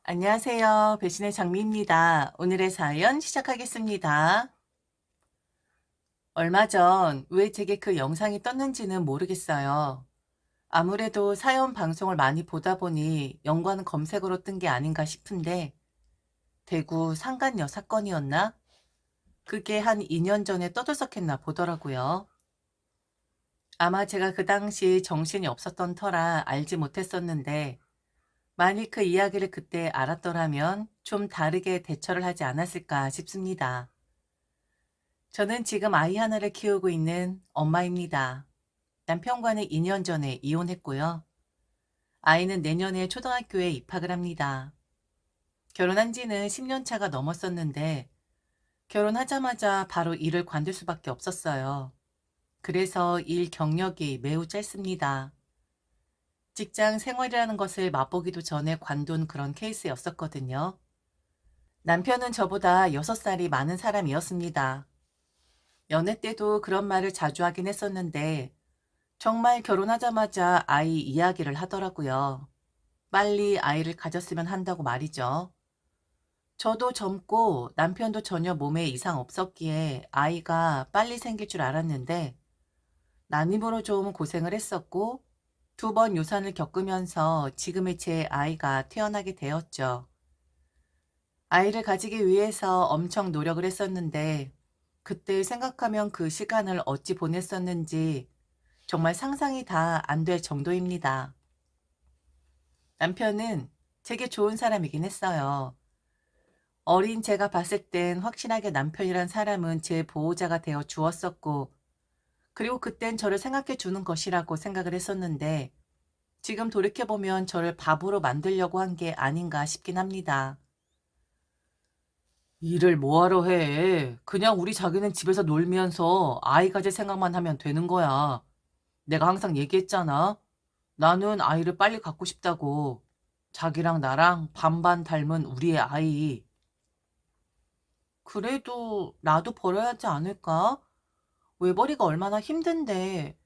안녕하세요. 배신의 장미입니다. 오늘의 사연 시작하겠습니다. 얼마 전 왜 제게 그 영상이 떴는지는 모르겠어요. 아무래도 사연 방송을 많이 보다 보니 연관 검색어로 뜬 게 아닌가 싶은데 대구 상간녀 사건이었나? 그게 한 2년 전에 떠들썩했나 보더라고요. 아마 제가 그 당시 정신이 없었던 터라 알지 못했었는데 만일 그 이야기를 그때 알았더라면 좀 다르게 대처를 하지 않았을까 싶습니다. 저는 지금 아이 하나를 키우고 있는 엄마입니다. 남편과는 2년 전에 이혼했고요. 아이는 내년에 초등학교에 입학을 합니다. 결혼한 지는 10년 차가 넘었었는데 결혼하자마자 바로 일을 관둘 수밖에 없었어요. 그래서 일 경력이 매우 짧습니다. 직장 생활이라는 것을 맛보기도 전에 관둔 그런 케이스였었거든요. 남편은 저보다 6살이 많은 사람이었습니다. 연애 때도 그런 말을 자주 하긴 했었는데 정말 결혼하자마자 아이 이야기를 하더라고요. 빨리 아이를 가졌으면 한다고 말이죠. 저도 젊고 남편도 전혀 몸에 이상 없었기에 아이가 빨리 생길 줄 알았는데 난임으로 좀 고생을 했었고 2번 유산을 겪으면서 지금의 제 아이가 태어나게 되었죠. 아이를 가지기 위해서 엄청 노력을 했었는데 그때 생각하면 그 시간을 어찌 보냈었는지 정말 상상이 다 안 될 정도입니다. 남편은 되게 좋은 사람이긴 했어요. 어린 제가 봤을 땐 확실하게 남편이란 사람은 제 보호자가 되어 주었었고, 그리고 그땐 저를 생각해 주는 것이라고 생각을 했었는데, 지금 돌이켜보면 저를 바보로 만들려고 한 게 아닌가 싶긴 합니다. 일을 뭐하러 해. 그냥 우리 자기는 집에서 놀면서 아이 가질 생각만 하면 되는 거야. 내가 항상 얘기했잖아. 나는 아이를 빨리 갖고 싶다고. 자기랑 나랑 반반 닮은 우리의 아이. 그래도 나도 버려야 하지 않을까? 외벌이가 얼마나 힘든데.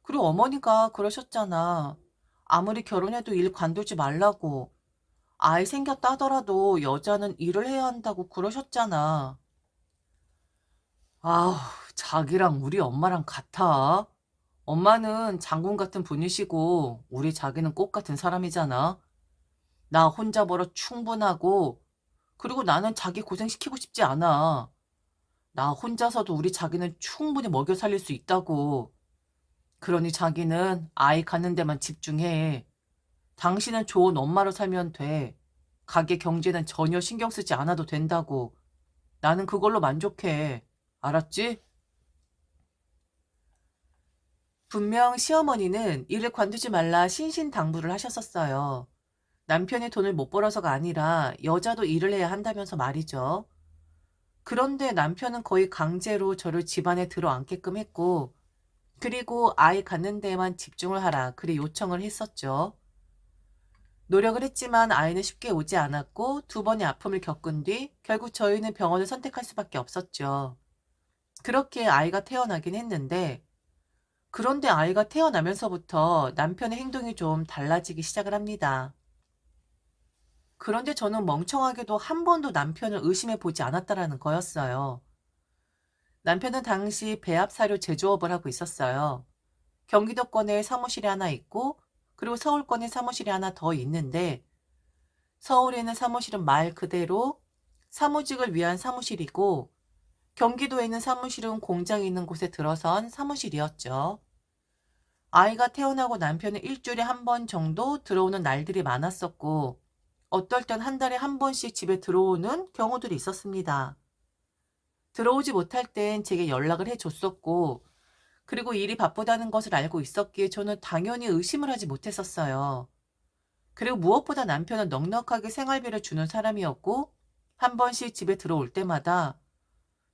그리고 어머니가 그러셨잖아. 아무리 결혼해도 일 관두지 말라고. 아이 생겼다 하더라도 여자는 일을 해야 한다고 그러셨잖아. 아우, 자기랑 우리 엄마랑 같아. 엄마는 장군 같은 분이시고, 우리 자기는 꽃 같은 사람이잖아. 나 혼자 벌어 충분하고, 그리고 나는 자기 고생시키고 싶지 않아. 나 혼자서도 우리 자기는 충분히 먹여 살릴 수 있다고. 그러니 자기는 아이 갖는 데만 집중해. 당신은 좋은 엄마로 살면 돼. 가게 경제는 전혀 신경 쓰지 않아도 된다고. 나는 그걸로 만족해. 알았지? 분명 시어머니는 일을 관두지 말라 신신당부를 하셨었어요. 남편이 돈을 못 벌어서가 아니라 여자도 일을 해야 한다면서 말이죠. 그런데 남편은 거의 강제로 저를 집안에 들어앉게끔 했고, 그리고 아이 갖는 데에만 집중을 하라, 그리 요청을 했었죠. 노력을 했지만 아이는 쉽게 오지 않았고, 2번의 아픔을 겪은 뒤, 결국 저희는 병원을 선택할 수밖에 없었죠. 그렇게 아이가 태어나긴 했는데, 그런데 아이가 태어나면서부터 남편의 행동이 좀 달라지기 시작을 합니다. 그런데 저는 멍청하게도 한 번도 남편을 의심해 보지 않았다라는 거였어요. 남편은 당시 배합 사료 제조업을 하고 있었어요. 경기도권에 사무실이 하나 있고, 그리고 서울권에 사무실이 하나 더 있는데, 서울에 있는 사무실은 말 그대로 사무직을 위한 사무실이고, 경기도에 있는 사무실은 공장이 있는 곳에 들어선 사무실이었죠. 아이가 태어나고 남편은 일주일에 한 번 정도 들어오는 날들이 많았었고, 어떨 땐 한 달에 한 번씩 집에 들어오는 경우들이 있었습니다. 들어오지 못할 땐 제게 연락을 해줬었고, 그리고 일이 바쁘다는 것을 알고 있었기에 저는 당연히 의심을 하지 못했었어요. 그리고 무엇보다 남편은 넉넉하게 생활비를 주는 사람이었고, 한 번씩 집에 들어올 때마다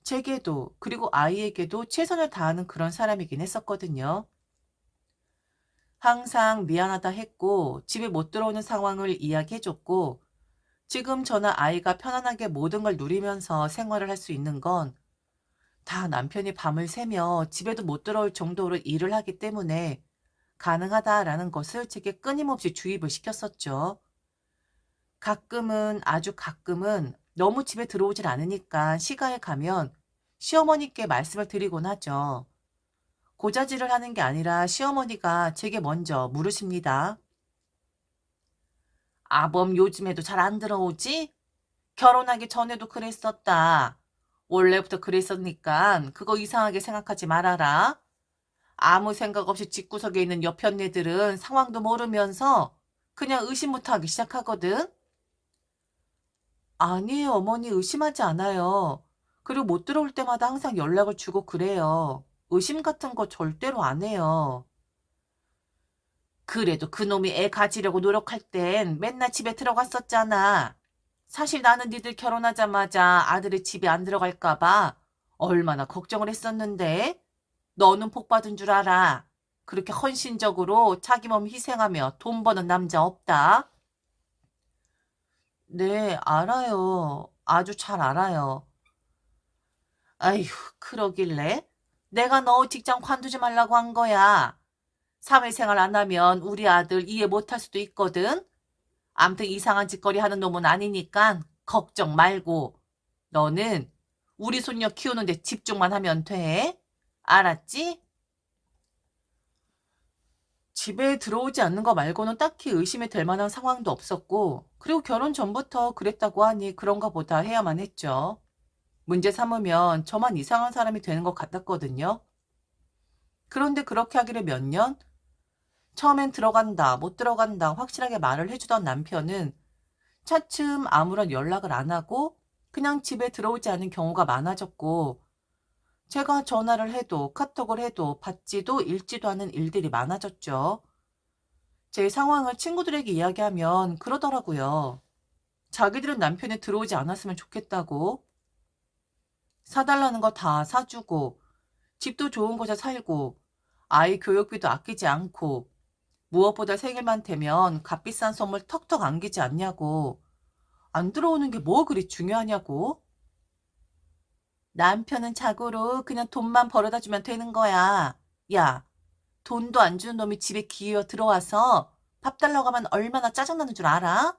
제게도, 그리고 아이에게도 최선을 다하는 그런 사람이긴 했었거든요. 항상 미안하다 했고, 집에 못 들어오는 상황을 이야기해줬고, 지금 저나 아이가 편안하게 모든 걸 누리면서 생활을 할 수 있는 건 다 남편이 밤을 새며 집에도 못 들어올 정도로 일을 하기 때문에 가능하다라는 것을 제게 끊임없이 주입을 시켰었죠. 가끔은, 아주 가끔은 너무 집에 들어오질 않으니까 시가에 가면 시어머니께 말씀을 드리곤 하죠. 고자질을 하는 게 아니라 시어머니가 제게 먼저 물으십니다. 아범 요즘에도 잘 안 들어오지? 결혼하기 전에도 그랬었다. 원래부터 그랬었니까 그거 이상하게 생각하지 말아라. 아무 생각 없이 집구석에 있는 여편네들은 상황도 모르면서 그냥 의심부터 하기 시작하거든. 아니에요, 어머니 의심하지 않아요. 그리고 못 들어올 때마다 항상 연락을 주고 그래요. 의심 같은 거 절대로 안 해요. 그래도 그놈이 애 가지려고 노력할 땐 맨날 집에 들어갔었잖아. 사실 나는 니들 결혼하자마자 아들이 집에 안 들어갈까 봐 얼마나 걱정을 했었는데 너는 복 받은 줄 알아. 그렇게 헌신적으로 자기 몸 희생하며 돈 버는 남자 없다. 네, 알아요. 아주 잘 알아요. 아휴, 그러길래 내가 너 직장 관두지 말라고 한 거야. 사회생활 안 하면 우리 아들 이해 못할 수도 있거든. 암튼 이상한 짓거리 하는 놈은 아니니까 걱정 말고 너는 우리 손녀 키우는데 집중만 하면 돼. 알았지? 집에 들어오지 않는 거 말고는 딱히 의심이 될 만한 상황도 없었고, 그리고 결혼 전부터 그랬다고 하니 그런가 보다 해야만 했죠. 문제 삼으면 저만 이상한 사람이 되는 것 같았거든요. 그런데 그렇게 하기를 몇 년? 처음엔 들어간다, 못 들어간다 확실하게 말을 해주던 남편은 차츰 아무런 연락을 안 하고 그냥 집에 들어오지 않은 경우가 많아졌고, 제가 전화를 해도 카톡을 해도 받지도 읽지도 않은 일들이 많아졌죠. 제 상황을 친구들에게 이야기하면 그러더라고요. 자기들은 남편이 들어오지 않았으면 좋겠다고. 사달라는 거 다 사주고, 집도 좋은 곳에 살고, 아이 교육비도 아끼지 않고, 무엇보다 생일만 되면 값비싼 선물 턱턱 안기지 않냐고. 안 들어오는 게 뭐 그리 중요하냐고. 남편은 자고로 그냥 돈만 벌어다 주면 되는 거야. 야, 돈도 안 주는 놈이 집에 기어 들어와서 밥 달라고 하면 얼마나 짜증나는 줄 알아?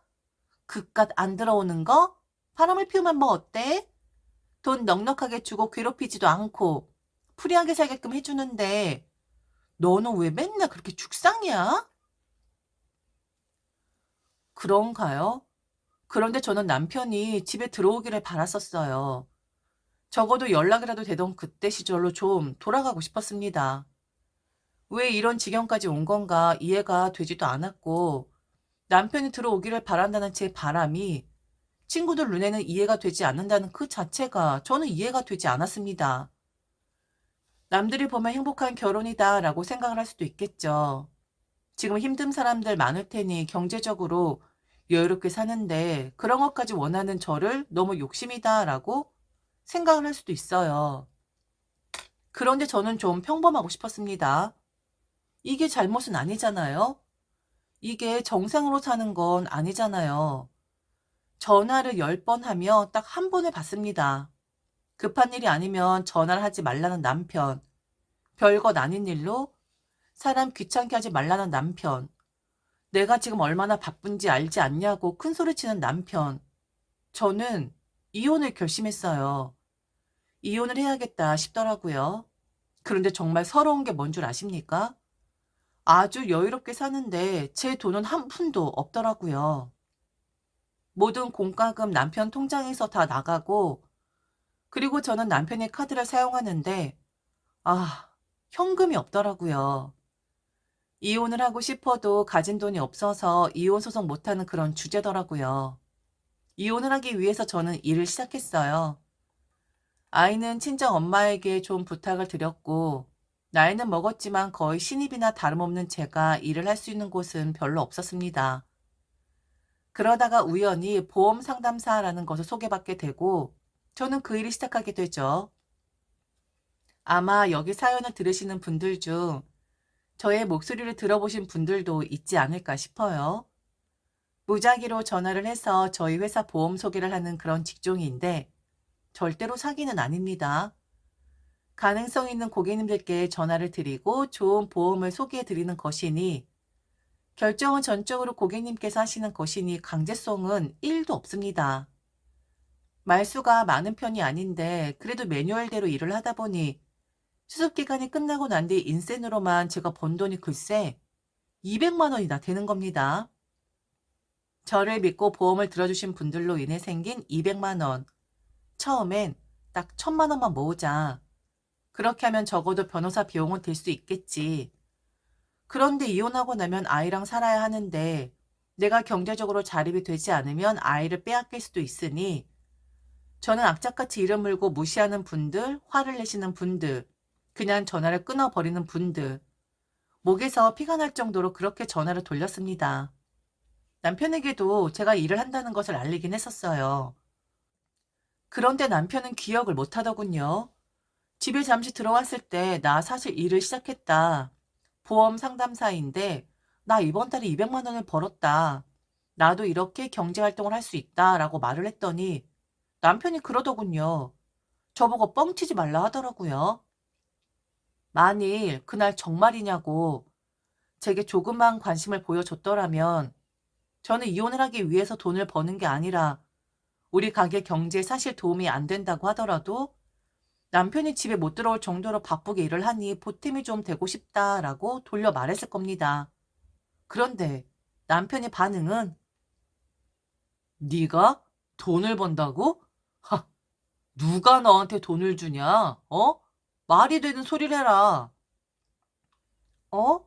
그깟 안 들어오는 거? 바람을 피우면 뭐 어때? 돈 넉넉하게 주고 괴롭히지도 않고 프리하게 살게끔 해주는데 너는 왜 맨날 그렇게 죽상이야? 그런가요? 그런데 저는 남편이 집에 들어오기를 바랐었어요. 적어도 연락이라도 되던 그때 시절로 좀 돌아가고 싶었습니다. 왜 이런 지경까지 온 건가 이해가 되지도 않았고, 남편이 들어오기를 바란다는 제 바람이 친구들 눈에는 이해가 되지 않는다는 그 자체가 저는 이해가 되지 않았습니다. 남들이 보면 행복한 결혼이다라고 생각을 할 수도 있겠죠. 지금 힘든 사람들 많을 테니 경제적으로 여유롭게 사는데 그런 것까지 원하는 저를 너무 욕심이다라고 생각을 할 수도 있어요. 그런데 저는 좀 평범하고 싶었습니다. 이게 잘못은 아니잖아요. 이게 정상으로 사는 건 아니잖아요. 전화를 10번 하며 딱 한 번을 받습니다. 급한 일이 아니면 전화를 하지 말라는 남편. 별것 아닌 일로 사람 귀찮게 하지 말라는 남편. 내가 지금 얼마나 바쁜지 알지 않냐고 큰소리치는 남편. 저는 이혼을 결심했어요. 이혼을 해야겠다 싶더라고요. 그런데 정말 서러운 게 뭔 줄 아십니까? 아주 여유롭게 사는데 제 돈은 한 푼도 없더라고요. 모든 공과금 남편 통장에서 다 나가고, 그리고 저는 남편의 카드를 사용하는데 아, 현금이 없더라고요. 이혼을 하고 싶어도 가진 돈이 없어서 이혼 소송 못하는 그런 주제더라고요. 이혼을 하기 위해서 저는 일을 시작했어요. 아이는 친정 엄마에게 좀 부탁을 드렸고, 나이는 먹었지만 거의 신입이나 다름없는 제가 일을 할 수 있는 곳은 별로 없었습니다. 그러다가 우연히 보험 상담사라는 것을 소개받게 되고, 저는 그 일을 시작하게 되죠. 아마 여기 사연을 들으시는 분들 중 저의 목소리를 들어보신 분들도 있지 않을까 싶어요. 무작위로 전화를 해서 저희 회사 보험 소개를 하는 그런 직종인데 절대로 사기는 아닙니다. 가능성 있는 고객님들께 전화를 드리고 좋은 보험을 소개해 드리는 것이니 결정은 전적으로 고객님께서 하시는 것이니 강제성은 1도 없습니다. 말수가 많은 편이 아닌데 그래도 매뉴얼대로 일을 하다 보니 수습 기간이 끝나고 난 뒤 인센으로만 제가 번 돈이 글쎄 200만 원이나 되는 겁니다. 저를 믿고 보험을 들어주신 분들로 인해 생긴 200만 원. 처음엔 딱 1000만 원만 모으자. 그렇게 하면 적어도 변호사 비용은 들 수 있겠지. 그런데 이혼하고 나면 아이랑 살아야 하는데 내가 경제적으로 자립이 되지 않으면 아이를 빼앗길 수도 있으니 저는 악착같이 이름 물고 무시하는 분들, 화를 내시는 분들, 그냥 전화를 끊어버리는 분들, 목에서 피가 날 정도로 그렇게 전화를 돌렸습니다. 남편에게도 제가 일을 한다는 것을 알리긴 했었어요. 그런데 남편은 기억을 못 하더군요. 집에 잠시 들어왔을 때 나 사실 일을 시작했다. 보험 상담사인데 나 이번 달에 200만 원을 벌었다. 나도 이렇게 경제활동을 할 수 있다 라고 말을 했더니 남편이 그러더군요. 저보고 뻥치지 말라 하더라고요. 만일 그날 정말이냐고 제게 조금만 관심을 보여줬더라면 저는 이혼을 하기 위해서 돈을 버는 게 아니라 우리 가게 경제에 사실 도움이 안 된다고 하더라도 남편이 집에 못 들어올 정도로 바쁘게 일을 하니 보탬이 좀 되고 싶다라고 돌려 말했을 겁니다. 그런데 남편의 반응은 네가 돈을 번다고? 하, 누가 너한테 돈을 주냐? 어? 말이 되는 소리를 해라. 어?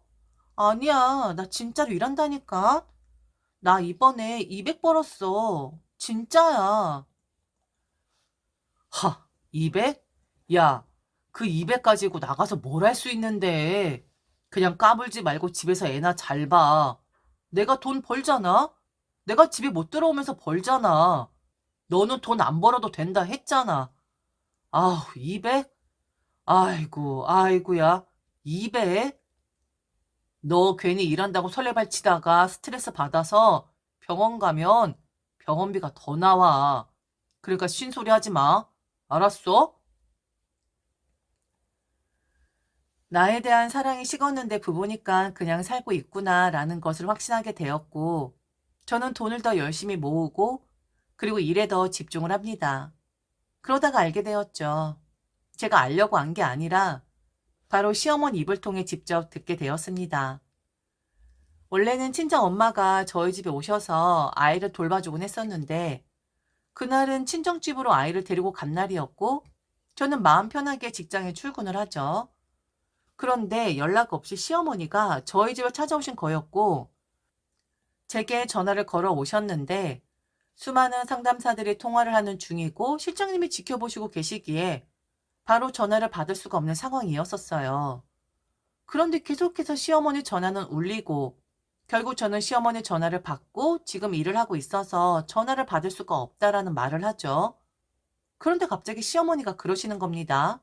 아니야. 나 진짜로 일한다니까. 나 이번에 200 벌었어. 진짜야. 하, 200? 야, 그 200 가지고 나가서 뭘 할 수 있는데. 그냥 까불지 말고 집에서 애나 잘 봐. 내가 돈 벌잖아? 내가 집에 못 들어오면서 벌잖아. 너는 돈 안 벌어도 된다 했잖아. 아우, 200? 아이고, 아이고야. 200? 너 괜히 일한다고 설레발 치다가 스트레스 받아서 병원 가면 병원비가 더 나와. 그러니까 쉰소리 하지 마. 알았어? 나에 대한 사랑이 식었는데 부부니까 그냥 살고 있구나라는 것을 확신하게 되었고, 저는 돈을 더 열심히 모으고, 그리고 일에 더 집중을 합니다. 그러다가 알게 되었죠. 제가 알려고 한 게 아니라, 바로 시어머니 입을 통해 직접 듣게 되었습니다. 원래는 친정 엄마가 저희 집에 오셔서 아이를 돌봐주곤 했었는데, 그날은 친정집으로 아이를 데리고 간 날이었고, 저는 마음 편하게 직장에 출근을 하죠. 그런데 연락 없이 시어머니가 저희 집을 찾아오신 거였고, 제게 전화를 걸어 오셨는데, 수많은 상담사들이 통화를 하는 중이고, 실장님이 지켜보시고 계시기에, 바로 전화를 받을 수가 없는 상황이었었어요. 그런데 계속해서 시어머니 전화는 울리고, 결국 저는 시어머니 전화를 받고 지금 일을 하고 있어서 전화를 받을 수가 없다라는 말을 하죠. 그런데 갑자기 시어머니가 그러시는 겁니다.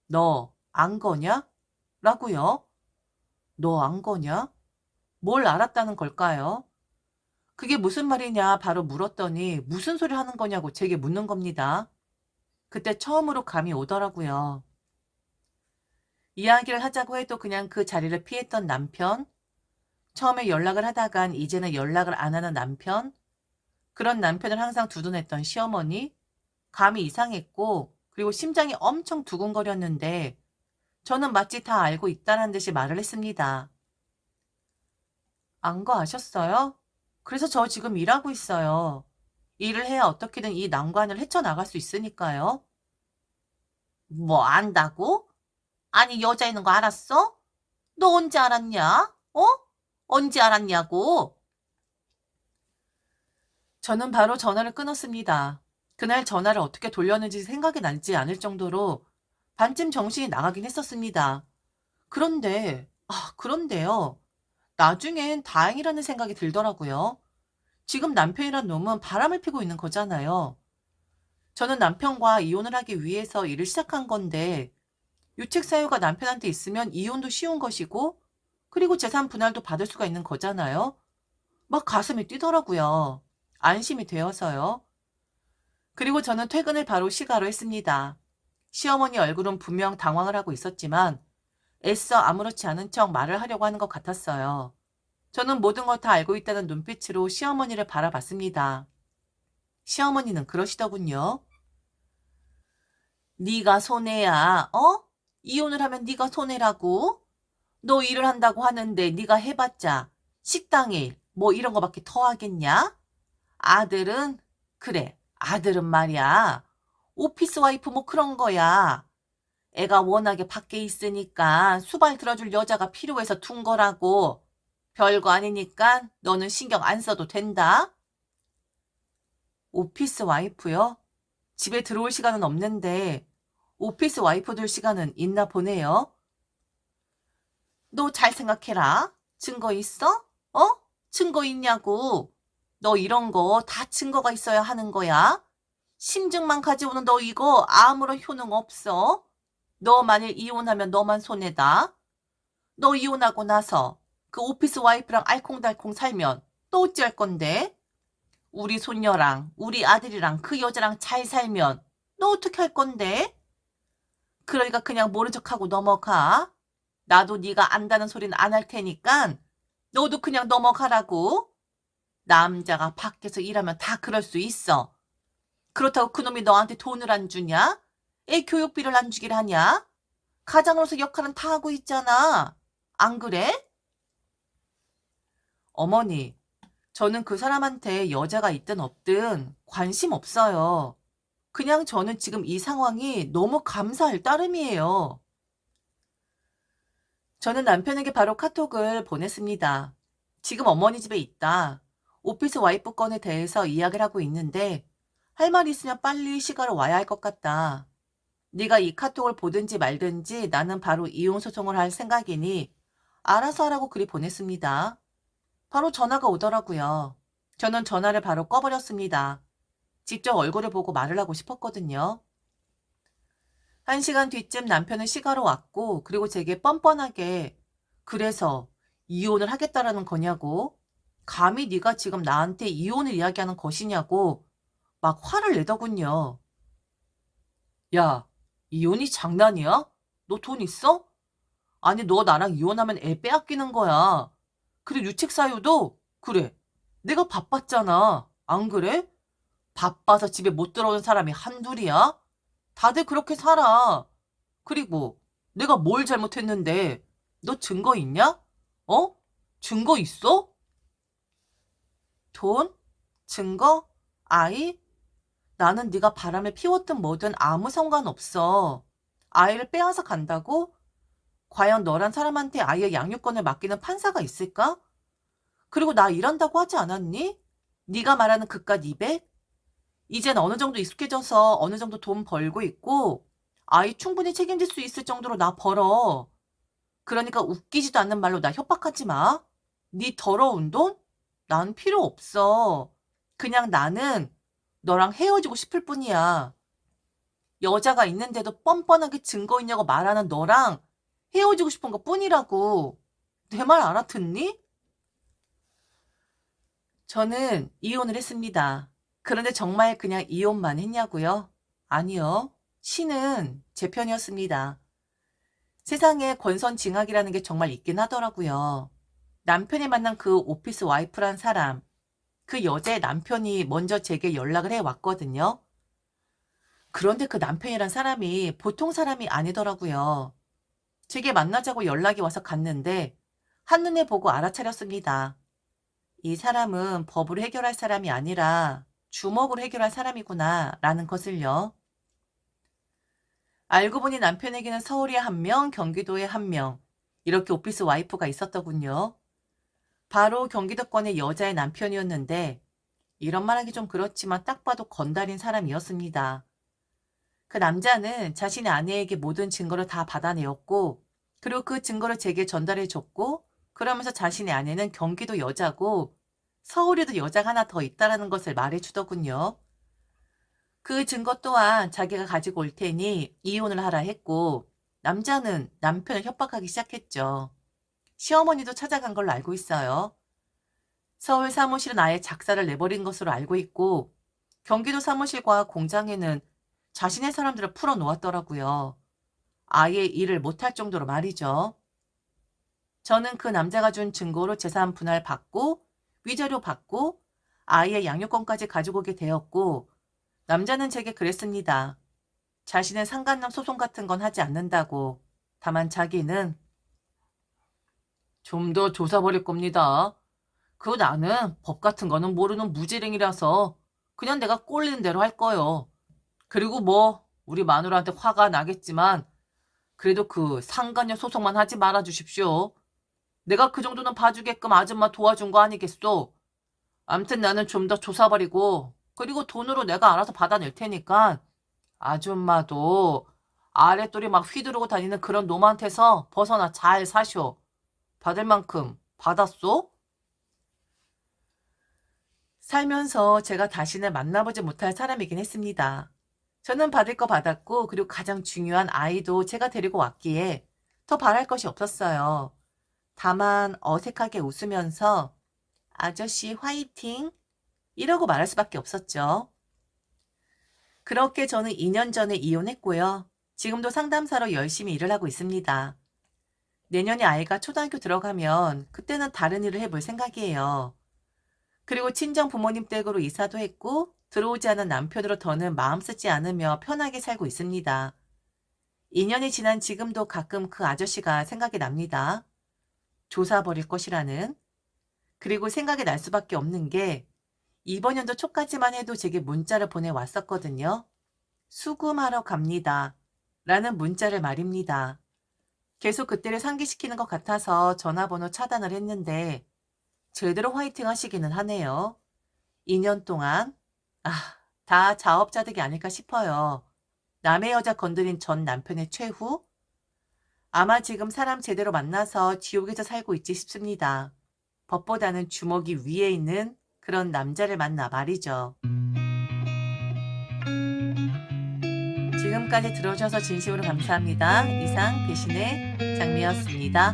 너 안 거냐? 라고요. 너 안 거냐? 뭘 알았다는 걸까요? 그게 무슨 말이냐 바로 물었더니 무슨 소리 하는 거냐고 제게 묻는 겁니다. 그때 처음으로 감이 오더라고요. 이야기를 하자고 해도 그냥 그 자리를 피했던 남편, 처음에 연락을 하다간 이제는 연락을 안 하는 남편, 그런 남편을 항상 두둔했던 시어머니, 감이 이상했고, 그리고 심장이 엄청 두근거렸는데, 저는 마치 다 알고 있다는 듯이 말을 했습니다. 안 거 아셨어요? 그래서 저 지금 일하고 있어요. 일을 해야 어떻게든 이 난관을 헤쳐나갈 수 있으니까요. 뭐 안다고? 아니 여자 있는 거 알았어? 너 언제 알았냐? 어? 언제 알았냐고? 저는 바로 전화를 끊었습니다. 그날 전화를 어떻게 돌렸는지 생각이 나지 않을 정도로 반쯤 정신이 나가긴 했었습니다. 그런데요. 나중엔 다행이라는 생각이 들더라고요. 지금 남편이란 놈은 바람을 피고 있는 거잖아요. 저는 남편과 이혼을 하기 위해서 일을 시작한 건데, 유책 사유가 남편한테 있으면 이혼도 쉬운 것이고, 그리고 재산 분할도 받을 수가 있는 거잖아요. 막 가슴이 뛰더라고요. 안심이 되어서요. 그리고 저는 퇴근을 바로 시가로 했습니다. 시어머니 얼굴은 분명 당황을 하고 있었지만 애써 아무렇지 않은 척 말을 하려고 하는 것 같았어요. 저는 모든 걸 다 알고 있다는 눈빛으로 시어머니를 바라봤습니다. 시어머니는 그러시더군요. 네가 손해야, 어? 이혼을 하면 네가 손해라고? 너 일을 한다고 하는데 네가 해봤자 식당 일, 뭐 이런 거밖에 더 하겠냐? 아들은? 그래, 아들은 말이야. 오피스 와이프 뭐 그런 거야. 애가 워낙에 밖에 있으니까 수발 들어줄 여자가 필요해서 둔 거라고. 별거 아니니까 너는 신경 안 써도 된다. 오피스 와이프요? 집에 들어올 시간은 없는데 오피스 와이프 될 시간은 있나 보네요. 너 잘 생각해라. 증거 있어? 어? 증거 있냐고. 너 이런 거 다 증거가 있어야 하는 거야. 심증만 가져오는 너 이거 아무런 효능 없어. 너 만일 이혼하면 너만 손해다. 너 이혼하고 나서 그 오피스 와이프랑 알콩달콩 살면 또 어찌할 건데? 우리 손녀랑 우리 아들이랑 그 여자랑 잘 살면 너 어떻게 할 건데? 그러니까 그냥 모른 척하고 넘어가. 나도 네가 안다는 소리는 안 할 테니까 너도 그냥 넘어가라고. 남자가 밖에서 일하면 다 그럴 수 있어. 그렇다고 그놈이 너한테 돈을 안 주냐? 애 교육비를 안 주길 하냐? 가장으로서 역할은 다 하고 있잖아. 안 그래? 어머니, 저는 그 사람한테 여자가 있든 없든 관심 없어요. 그냥 저는 지금 이 상황이 너무 감사할 따름이에요. 저는 남편에게 바로 카톡을 보냈습니다. 지금 어머니 집에 있다. 오피스 와이프 건에 대해서 이야기를 하고 있는데 할 말 있으면 빨리 시가로 와야 할 것 같다. 네가 이 카톡을 보든지 말든지 나는 바로 이혼 소송을 할 생각이니 알아서 하라고 글이 보냈습니다. 바로 전화가 오더라고요. 저는 전화를 바로 꺼버렸습니다. 직접 얼굴을 보고 말을 하고 싶었거든요. 1시간 뒤쯤 남편은 시가로 왔고 그리고 제게 뻔뻔하게 그래서 이혼을 하겠다라는 거냐고 감히 네가 지금 나한테 이혼을 이야기하는 것이냐고 막 화를 내더군요. 야, 이혼이 장난이야? 너 돈 있어? 아니 너 나랑 이혼하면 애 빼앗기는 거야. 그리고 유책 사유도 그래. 내가 바빴잖아. 안 그래? 바빠서 집에 못 들어오는 사람이 한둘이야? 다들 그렇게 살아. 그리고 내가 뭘 잘못했는데 너 증거 있냐? 어? 증거 있어? 돈? 증거? 아이? 나는 네가 바람을 피웠든 뭐든 아무 상관없어. 아이를 빼앗아 간다고? 과연 너란 사람한테 아이의 양육권을 맡기는 판사가 있을까? 그리고 나 일한다고 하지 않았니? 네가 말하는 그깟 200? 이젠 어느 정도 익숙해져서 어느 정도 돈 벌고 있고 아이 충분히 책임질 수 있을 정도로 나 벌어. 그러니까 웃기지도 않는 말로 나 협박하지 마. 네 더러운 돈? 난 필요 없어. 그냥 나는 너랑 헤어지고 싶을 뿐이야. 여자가 있는데도 뻔뻔하게 증거 있냐고 말하는 너랑 헤어지고 싶은 것 뿐이라고. 내 말 알아듣니? 저는 이혼을 했습니다. 그런데 정말 그냥 이혼만 했냐고요? 아니요. 신은 제 편이었습니다. 세상에 권선징악이라는 게 정말 있긴 하더라고요. 남편이 만난 그 오피스 와이프란 사람, 그 여자의 남편이 먼저 제게 연락을 해왔거든요. 그런데 그 남편이란 사람이 보통 사람이 아니더라고요. 제게 만나자고 연락이 와서 갔는데 한눈에 보고 알아차렸습니다. 이 사람은 법으로 해결할 사람이 아니라 주먹으로 해결할 사람이구나 라는 것을요. 알고 보니 남편에게는 서울에 한 명, 경기도에 한 명, 이렇게 오피스 와이프가 있었더군요. 바로 경기도권의 여자의 남편이었는데 이런 말하기 좀 그렇지만 딱 봐도 건달인 사람이었습니다. 그 남자는 자신의 아내에게 모든 증거를 다 받아내었고 그리고 그 증거를 제게 전달해줬고 그러면서 자신의 아내는 경기도 여자고 서울에도 여자가 하나 더 있다라는 것을 말해주더군요. 그 증거 또한 자기가 가지고 올 테니 이혼을 하라 했고 남자는 남편을 협박하기 시작했죠. 시어머니도 찾아간 걸로 알고 있어요. 서울 사무실은 아예 작사를 내버린 것으로 알고 있고 경기도 사무실과 공장에는 자신의 사람들을 풀어놓았더라고요. 아예 일을 못할 정도로 말이죠. 저는 그 남자가 준 증거로 재산 분할 받고 위자료 받고 아이의 양육권까지 가지고 오게 되었고 남자는 제게 그랬습니다. 자신은 상간남 소송 같은 건 하지 않는다고. 다만 자기는 좀 더 조사 버릴 겁니다. 나는 법 같은 거는 모르는 무지랭이라서 그냥 내가 꼴리는 대로 할 거요. 그리고 우리 마누라한테 화가 나겠지만 그래도 상간녀 소송만 하지 말아 주십시오. 내가 그 정도는 봐주게끔 아줌마 도와준 거 아니겠소? 암튼 나는 좀 더 조사버리고 그리고 돈으로 내가 알아서 받아낼 테니까 아줌마도 아랫돌이 막 휘두르고 다니는 그런 놈한테서 벗어나 잘 사쇼. 받을 만큼 받았소? 살면서 제가 다시는 만나보지 못할 사람이긴 했습니다. 저는 받을 거 받았고 그리고 가장 중요한 아이도 제가 데리고 왔기에 더 바랄 것이 없었어요. 다만 어색하게 웃으면서 아저씨 화이팅! 이러고 말할 수밖에 없었죠. 그렇게 저는 2년 전에 이혼했고요. 지금도 상담사로 열심히 일을 하고 있습니다. 내년에 아이가 초등학교 들어가면 그때는 다른 일을 해볼 생각이에요. 그리고 친정 부모님 댁으로 이사도 했고 들어오지 않은 남편으로 더는 마음 쓰지 않으며 편하게 살고 있습니다. 2년이 지난 지금도 가끔 그 아저씨가 생각이 납니다. 조사 버릴 것이라는. 그리고 생각이 날 수밖에 없는 게 이번 연도 초까지만 해도 제게 문자를 보내왔었거든요. 수금하러 갑니다. 라는 문자를 말입니다. 계속 그때를 상기시키는 것 같아서 전화번호 차단을 했는데 제대로 화이팅 하시기는 하네요. 2년 동안 다 자업자득이 아닐까 싶어요. 남의 여자 건드린 전 남편의 최후? 아마 지금 사람 제대로 만나서 지옥에서 살고 있지 싶습니다. 법보다는 주먹이 위에 있는 그런 남자를 만나 말이죠. 지금까지 들어주셔서 진심으로 감사합니다. 이상 배신의 장미였습니다.